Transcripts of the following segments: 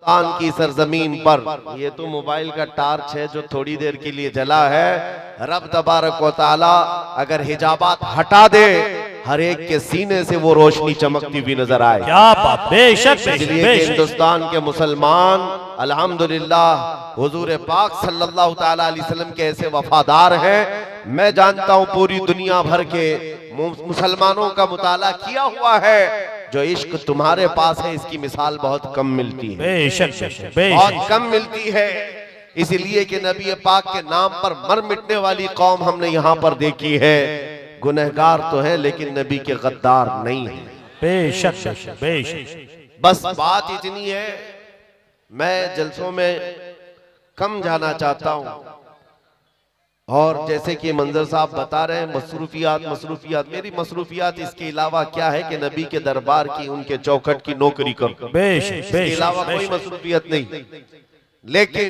हिंदुस्तान की सरजमीन पर। ये तो मोबाइल का टार्च है जो थोड़ी देर के लिए जला है। रब तबारक व तआला अगर हिजाबात हटा दे, हर एक के सीने से वो रोशनी चमकती हुई नजर आए। क्या बात, बेशक। इसलिए कि हिंदुस्तान के मुसलमान अल्हम्दुलिल्लाह हुजूर पाक सल्लल्लाहु ताला अलैहि वसल्लम के ऐसे वफादार हैं। मैं जानता हूं पूरी दुनिया भर के मुसलमानों का मुताला किया हुआ है, जो इश्क तुम्हारे पास है इसकी मिसाल बहुत कम मिलती है, बेशक बहुत कम मिलती है। इसलिए कि नबी पाक के नाम पर मर मिटने वाली कौम हमने यहाँ पर देखी है। गुनहगार तो है लेकिन नबी के गद्दार नहीं है। बेशक। बस बात इतनी है, मैं जलसों में कम जाना चाहता हूँ। और जैसे कि मंजर साहब बता रहे हैं मसरूफियात, मेरी मसरूफियात इसके अलावा क्या है कि नबी के दरबार की, उनके चौखट की नौकरी करो, इसके अलावा कोई मसरूफियत नहीं। लेकिन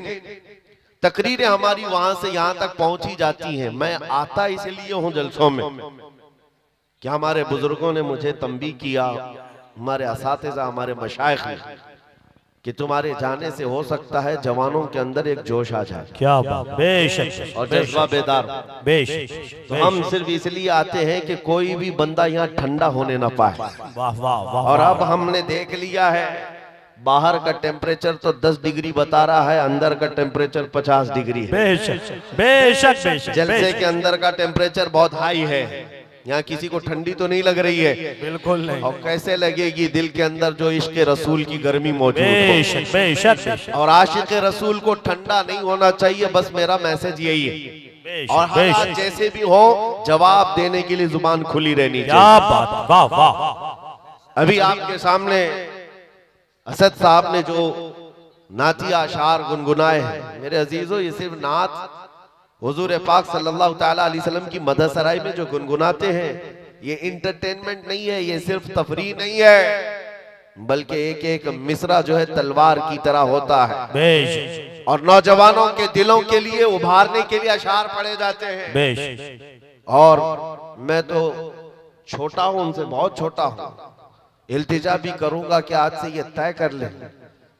तकरीरें हमारी वहां से यहां तक पहुंची जाती हैं। मैं आता इसलिए हूं जलसों में कि हमारे बुजुर्गों ने मुझे तंबीह किया, हमारे असातिज़ा, हमारे मशाइख ने, कि तुम्हारे जाने से हो सकता है जवानों के अंदर एक जोश आ जाए। क्या बात, बेशक। और जज्बा बेदार, बेशक। तो हम सिर्फ इसलिए आते हैं कि कोई भी बंदा यहाँ ठंडा होने ना पाए। वाह वाह। और अब हमने देख लिया है, बाहर का टेम्परेचर तो 10 डिग्री बता रहा है, अंदर का टेम्परेचर 50 डिग्री है। बेशक। जलसे के अंदर का टेम्परेचर बहुत हाई है। यहाँ किसी को ठंडी तो नहीं लग रही है, बिल्कुल नहीं। और कैसे लगेगी दिल के अंदर जो इश्क रसूल की गर्मी मौजूद हो। बेशक। और आशिक रसूल को ठंडा नहीं होना चाहिए, बस मेरा मैसेज यही है। और हालात जैसे भी हो, जवाब देने के लिए जुबान खुली रहनी चाहिए। क्या बात, वाह वाह। अभी आपके सामने असद साहब ने जो नातिया अशार गुनगुनाए हैं, मेरे अजीजों, ये सिर्फ नात हुजूर पाक सल्लल्लाहु ताला अलैहि वसल्लम की मदद सराय में जो गुनगुनाते हैं, ये इंटरटेनमेंट नहीं है, ये सिर्फ तफरीह नहीं है, बल्कि एक एक मिसरा जो है तलवार की तरह होता है। और नौजवानों के दिलों के लिए उभारने के लिए अशार पढ़े जाते हैं। और मैं तो छोटा हूं, उनसे बहुत छोटा हूं, इल्तिजा भी करूंगा कि आज से ये तय कर लें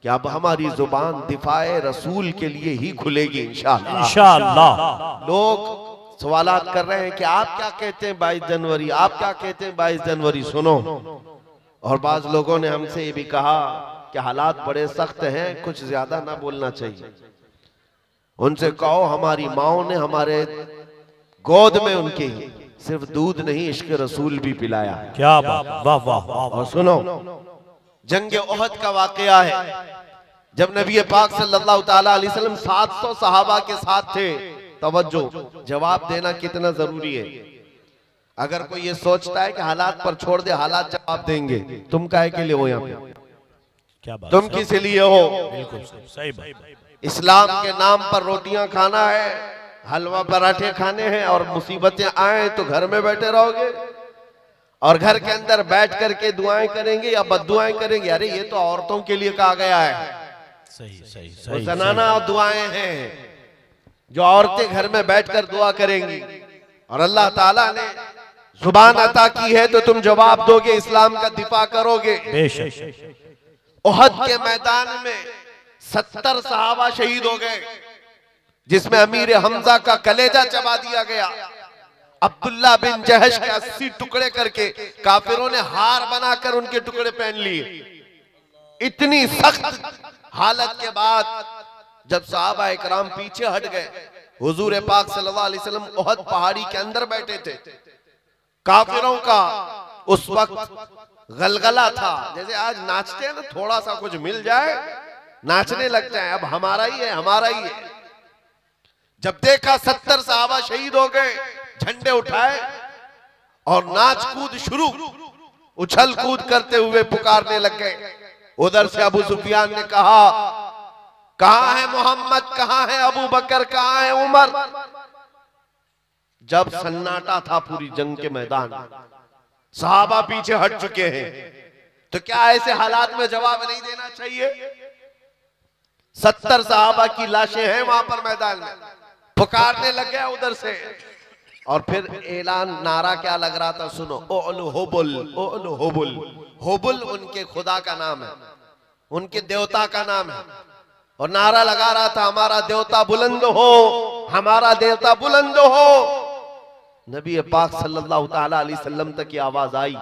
कि अब हमारी जुबान दिफाए रसूल के लिए ही खुलेगी इंशाअल्लाह। लोग सवालात कर रहे हैं कि आप क्या कहते हैं 22 जनवरी, आप क्या कहते हैं 22 जनवरी, सुनो। और बाज लोगों ने हमसे ये भी कहा कि हालात बड़े सख्त हैं, कुछ ज्यादा ना बोलना चाहिए। उनसे कहो हमारी माओ ने हमारे गोद में उनके सिर्फ दूध नहीं इश्क रसूल भी पिलाया। क्या बात, वाह वाह। और सुनो, जंग ओहद का वाकया है, जब नबी पाक सल्लल्लाहु ताला अलैहि वसल्लम 700 सहाबा के साथ थे। तवज्जो, जवाब देना कितना जरूरी है। अगर कोई ये सोचता है कि हालात पर छोड़ दे, हालात जवाब देंगे, तुम काहे के लिए हो यहाँ पे? क्या बात, तुम किस लिए हो? बिल्कुल सही बात। इस्लाम के नाम पर रोटियां खाना है, हलवा पराठे खाने हैं, और मुसीबतें आए तो घर में बैठे रहोगे और घर के अंदर बैठ करके दुआएं करेंगे या बद्दुआएं करेंगे? अरे ये तो औरतों के लिए कहा गया है। सही। जनाना दुआएं हैं जो औरतें घर में बैठकर दुआ करेंगी, और अल्लाह ताला ने जुबान अता की है तो तुम जवाब दोगे, इस्लाम का दिफा करोगे। ओहद के मैदान में 70 सहाबा शहीद हो गए, जिसमें अमीर हमजा का कलेजा चबा दिया गया। अब्दुल्ला बिन जहश के 80 टुकड़े करके काफिरों ने हार बनाकर उनके टुकड़े पहन लिए। इतनी सख्त हालत के बाद जब सहाबा इकराम पीछे हट गए, हुजूर पाक सल्लल्लाहु अलैहि वसल्लम ओहद पहाड़ी के अंदर बैठे थे। काफिरों का उस वक्त गलगला था, जैसे आज नाचते हैं ना, थोड़ा सा कुछ मिल जाए नाचने लग जाए, अब हमारा ही है, हमारा ही है। जब देखा 70 सहाबा शहीद हो गए, झंडे उठाए और नाच कूद शुरू, उछल कूद करते हुए पुकारने लग गए। उधर से अबू सुफियान ने कहा, कहां है मोहम्मद, कहां है अबू बकर, कहां है उमर? जब सन्नाटा था पूरी जंग के मैदान, सहाबा पीछे हट चुके हैं, तो क्या ऐसे हालात में जवाब नहीं देना चाहिए? 70 सहाबा की लाशें हैं वहां पर मैदान में, पुकारने लग गया उधर से। और फिर ऐलान, नारा क्या लग रहा था, सुनो, ओलु होबुल, ओलु होबुल। होबुल उनके खुदा का नाम है, उनके देवता का नाम है, और नारा लगा रहा था हमारा देवता बुलंद हो, हमारा देवता बुलंद हो। नबी पाक सल्लल्लाहु ताला अलैहि वसल्लम तक की आवाज आई,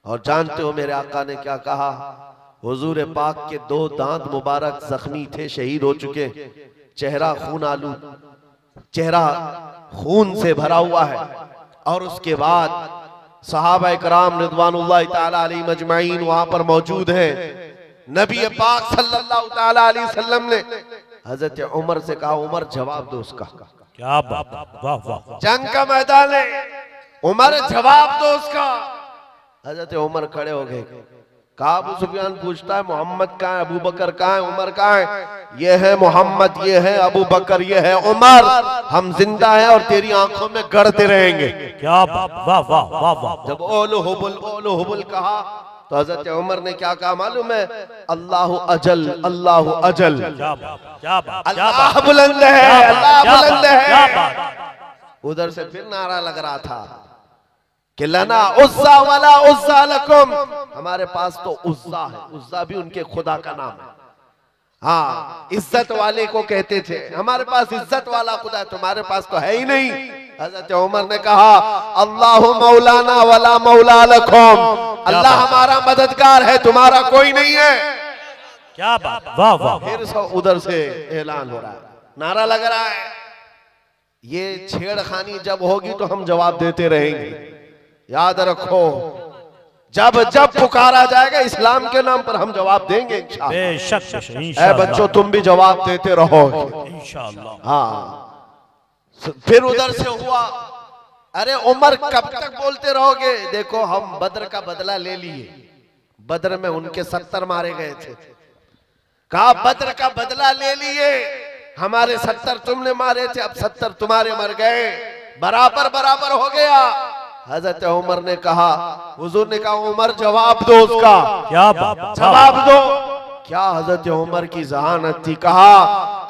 और जानते हो मेरे आका ने क्या कहा? हुजूर पाक के 2 दांत मुबारक जख्मी थे, शहीद हो चुके, चेहरा खून आलू, चेहरा खून से भरा हुआ है। और उसके बाद सहाबा इकराम रिदवानुल्लाह ताला अलैहिम अजमाइन वहां पर मौजूद हैं। नबी पाक सल्लल्लाहु ताला अलैहि वसल्लम ने हजरत उमर से कहा, उमर जवाब दो उसका। क्या बात, वाह वाह। जंग का मैदान है, उमर जवाब दो उसका। हजरत उमर खड़े हो गए, कहा अबू सुफियान पूछता है मोहम्मद कहाँ है, अबू बकर कहाँ है, उमर कहाँ है? ये है मोहम्मद, ये है अबू बकर, ये है उमर, हम जिंदा हैं और तेरी आंखों में गड़ते रहेंगे। क्या बात, वाह वाह वाह वाह। जब ओलो हुबुल कहा तो हजरत उमर ने क्या कहा मालूम है? अल्लाह अजल, अल्लाह अजल। क्या बात, क्या बात, अल्लाह बुलंद है, अल्लाह बुलंद है। उधर से फिर नारा लग रहा था कि लना उज़्ज़ा वला उज़्ज़ा लकुम, हमारे पास तो उज़्ज़ा है, उज़्ज़ा भी उनके खुदा का नाम है। हाँ, इज्जत वाले को कहते थे, हमारे पास इज्जत वाला खुदा है, तुम्हारे पास तो है ही नहीं। हजरत उमर ने कहा अल्लाहु मौलाना वला मौला लकुम, अल्लाह हमारा मददगार है, तुम्हारा कोई नहीं है। क्या बात, वाह वाह। फिर उधर से ऐलान हो रहा है, नारा लग रहा है। ये छेड़खानी जब होगी तो हम जवाब देते रहेंगे, याद रखो, जब जब पुकारा जाएगा इस्लाम के नाम पर हम जवाब देंगे इंशाअल्लाह। ऐ बच्चों तुम भी जवाब देते रहोगे इंशाअल्लाह। हाँ, फिर उधर से हुआ, अरे उमर कब तक बोलते रहोगे? देखो हम बद्र का बदला ले लिए, बद्र में उनके 70 मारे गए थे, कहा बद्र का बदला ले लिए, हमारे 70 तुमने मारे थे, अब 70 तुम्हारे मर गए, बराबर बराबर हो गया। हजरत उमर ने कहा, हुजूर ने कहा उमर जवाब दो उसका। क्या बात, जवाब दो। क्या हजरत उमर की जहानत थी। कहा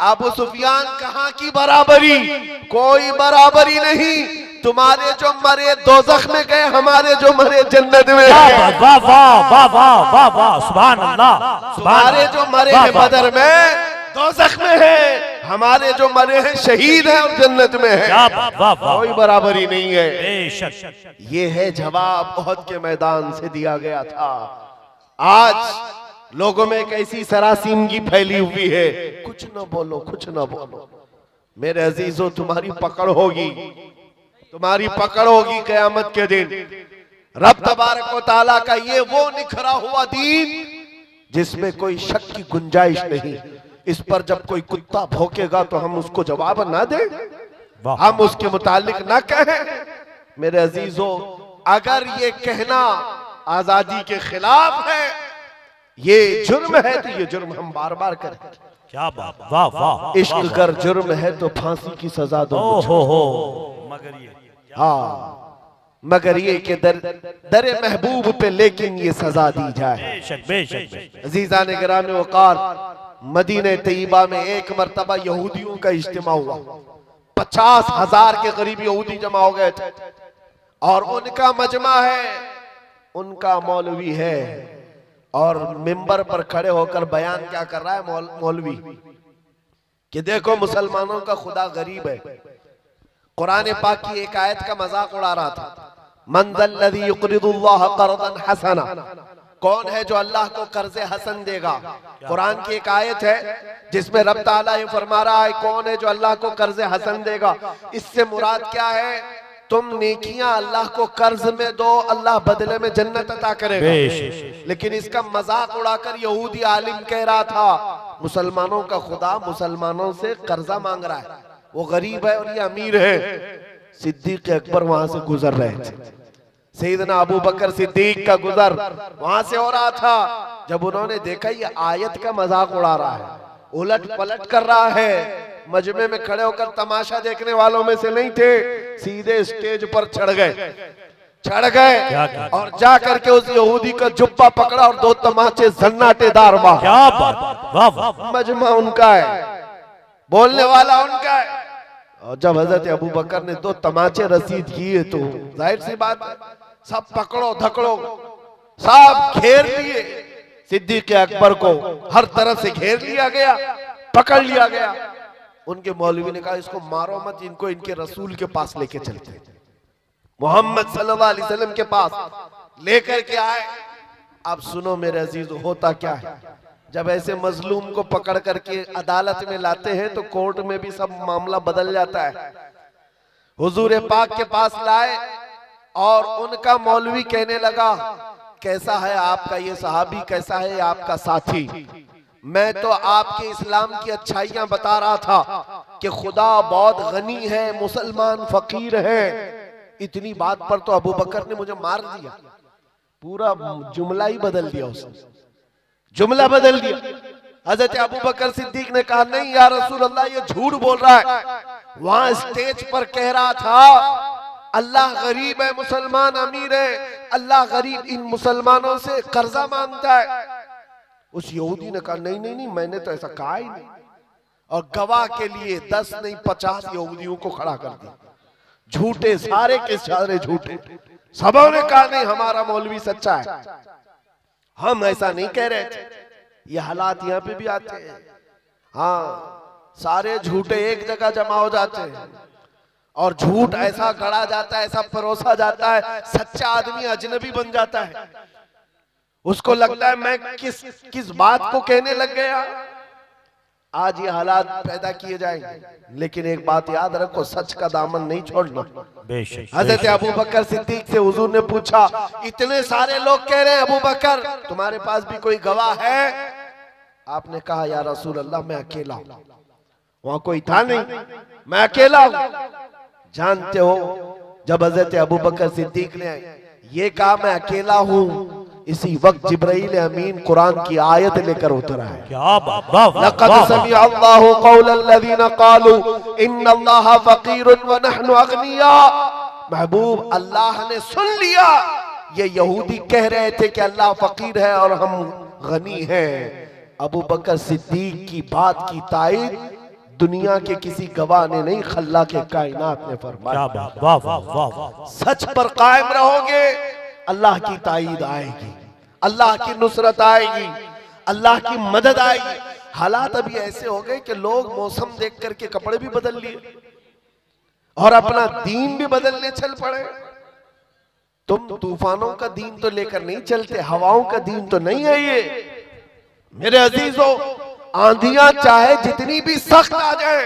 अबू सुफियान कहाँ की बराबरी, कोई बराबरी नहीं, तुम्हारे जो मरे दोज़ख में गए, हमारे जो मरे जन्नत में। वाह वाह वाह वाह वाह वाह, सुभान अल्लाह। तुम्हारे जो मरे हैं बदर में दोज़ख में है, हमारे जो मरे हैं शहीद हैं और जन्नत में है। कोई बराबरी नहीं है। ये है जवाब उहद के मैदान से दिया गया था। आज लोगों में एक ऐसी सरासीमगी फैली हुई है, कुछ न बोलो, कुछ न बोलो। मेरे अजीजों, तुम्हारी पकड़ होगी, तुम्हारी पकड़ होगी क़यामत के दिन। रब तबारक व तआला का ये वो निखरा हुआ दीन जिसमें कोई शक की गुंजाइश नहीं। इस पर जब कोई कुत्ता भौंकेगा तो हम उसको जवाब ना दें, हम उसके मुतालिक ना कहें। मेरे अजीजों, अगर ये कहना आजादी के खिलाफ है, ये जुर्म है, तो ये जुर्म हम बार बार करें। क्या बात, वाह वाह। इश्क अगर जुर्म है तो फांसी की सजा दो। मगर ये, हाँ, मगर ये कि दरे महबूब पे लेकिन ये सजा दी जाए। अजीज़ान गिरामी वक़ार, मदीने तैयबा में एक मर्तबा यहूदियों का इज्तिमा हुआ, 50,000 के करीब यहूदी जमा हो गए थे, और उनका मजमा है, उनका मौलवी है, और मिंबर पर खड़े होकर बयान क्या कर रहा है मौलवी कि देखो मुसलमानों का खुदा गरीब है। कुरान पाक की एक आयत का मजाक उड़ा रहा था, मन ज़ल्लज़ी युक़रिदुल्लाह क़र्ज़न हसना, कौन है जो अल्लाह को कर्ज हसन देगा। कुरान की एक आयत है जिसमें रब ताला ये फरमा रहा है, कौन है जो अल्लाह को कर्ज हसन देगा। इससे मुराद क्या है? तुम नेकियां अल्लाह को कर्ज में दो, अल्लाह बदले में जन्नत अता करेगा। लेकिन इसका मजाक उड़ाकर यहूदी आलिम कह रहा था, मुसलमानों का खुदा मुसलमानों से कर्जा मांग रहा है, वो गरीब है और ये अमीर है। सिद्दीक अकबर वहां से गुजर रहे थे, सैयदना अबू बकर सिद्दीक का गुजर वहां से हो रहा था। जब उन्होंने देखा ये आयत का मजाक उड़ा रहा है, उलट पलट कर रहा है, मजमे में खड़े होकर तमाशा देखने वालों में से नहीं थे, सीधे स्टेज पर चढ़ गए और जा करके उस यहूदी का जुब्बा पकड़ा और 2 तमाचे सन्नाटेदार मारे। क्या बात, मजमा उनका है, बोलने वाला उनका है। और जब हजरत अबू बकर ने 2 तमाचे रसीद किए तो जाहिर सी बात, सब पकड़ो धकड़ो, सब घेर लिए, सिद्दीक अकबर को हर तरफ से घेर लिया गया, पकड़ लिया गया। उनके मौलवी ने कहा इसको मारो मत, इनको इनके रसूल के पास लेके चलते। मोहम्मद सल्लल्लाहु अलैहि वसल्लम के पास लेकर के आए। अब सुनो मेरे अजीज, होता क्या है जब ऐसे मजलूम को पकड़ करके अदालत में लाते हैं तो कोर्ट में भी सब मामला बदल जाता है। हुजूर पाक के पास लाए और उनका मौलवी कहने लगा कैसा है आपका ये सहाबी, कैसा है आपका साथी? मैं तो आपके इस्लाम की अच्छाइयां बता रहा था कि खुदा बहुत गनी है, मुसलमान फकीर है। इतनी बात पर तो अबू बकर ने मुझे मार दिया। पूरा जुमला ही बदल दिया, उसने जुमला बदल दिया। हजरत अबू बकर सिद्दीक ने कहा नहीं या रसूल अल्लाह, ये झूठ बोल रहा है। वहां स्टेज पर कह रहा था अल्लाह गरीब है, मुसलमान अमीर है। अल्लाह गरीब इन मुसलमानों से कर्जा मांगता है। उस यहूदी ने कहा नहीं नहीं नहीं, मैंने तो ऐसा कहा ही नहीं। और गवाह के लिए 10 नहीं 50 यहूदियों को खड़ा कर दिया। झूठे, सारे के सारे झूठे। सबों ने कहा नहीं हमारा मौलवी सच्चा है, हम ऐसा नहीं कह रहे थे। ये हालात यहाँ पे भी आते हैं। हाँ, सारे झूठे एक जगह जमा हो जाते हैं और झूठ ऐसा गढ़ा जाता है, ऐसा परोसा जाता है, सच्चा आदमी अजनबी बन जाता है। उसको लगता है मैं किस बात को कहने लग गया। आज ये हालात पैदा किए जाएंगे, लेकिन एक बात याद रखो, सच का दामन नहीं छोड़ना। हजरत अबू बकर सिद्दीक से हुजूर ने पूछा इतने सारे लोग कह रहे हैं अबू बकर तुम्हारे पास भी कोई गवाह है? आपने कहा या रसूल अल्लाह मैं अकेला हूं। वहां कोई था नहीं, मैं अकेला हूं। जानते हो जब हजरत अबू बकर सिद्दीक ने ये कहा मैं अकेला हूं, इसी वक्त जिब्राइल अमीन कुरान की आयत लेकर उतरा है। क्या बात! लक़द समिअ अल्लाहु क़ौलल लज़ीना क़ालू इन्नल्लाहा फ़क़ीरुन व नहनु अग़निया। महबूब, अल्लाह ने सुन लिया ये यहूदी कह रहे थे कि अल्लाह फकीर है और हम गनी हैं। अबू बकर सिद्दीक की बात की तायद दुनिया के किसी गवाह ने नहीं, खल्ला के कायनात ने फरमाया। सच पर कायम रहोगे, अल्लाह की ताईद आएगी, अल्लाह की नुसरत आएगी, अल्लाह की मदद आएगी। हालात अभी ऐसे हो गए कि लोग मौसम देख करके कपड़े भी बदल लिए और अपना दीन भी बदलने चल पड़े। तुम तूफानों का दीन तो लेकर नहीं चलते, हवाओं का दीन तो नहीं है ये। मेरे अजीजों, आंधियां चाहे जितनी भी सख्त आ जाए,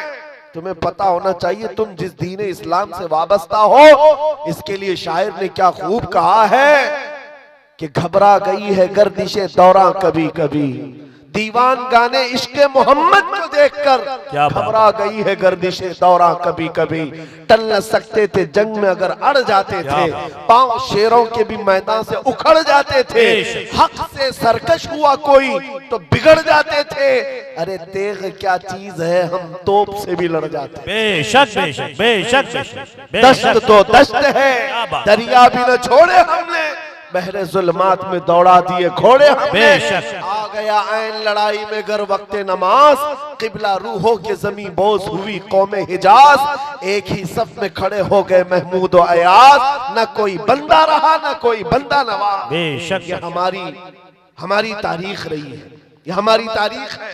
तुम्हें पता होना चाहिए तुम जिस दीन इस्लाम से वाबस्ता हो। इसके लिए शायर ने क्या खूब कहा है कि घबरा गई है गर्दिशे दौरा कभी कभी, दीवान गाने इश्क़े मोहम्मद को देखकर घबरा गई है गर्दिशे दौरा कभी कभी। टल न सकते थे जंग में अगर अड़ जाते थे, पांव शेरों के भी मैदान से उखड़ जाते थे। हक से सरकश हुआ कोई तो बिगड़ जाते थे। अरे तेग क्या चीज है, हम तोप से भी लड़ जाते। बेशक बेशक बेशक बेशक। दश्त तो दश्त है, दरिया भी न छोड़े हमने, बहरे जुल्मात में दौड़ा दिए घोड़े हमने। आ गया ऐन लड़ाई में गर वक्ते नमाज, किबला रूहों के जमीन बोझ हुई कौमे हिजाज। एक ही सफ में खड़े हो गए महमूद और अयाज, न कोई बंदा रहा न कोई बंदा नवाज। ये हमारी तारीख रही है, ये हमारी तारीख है।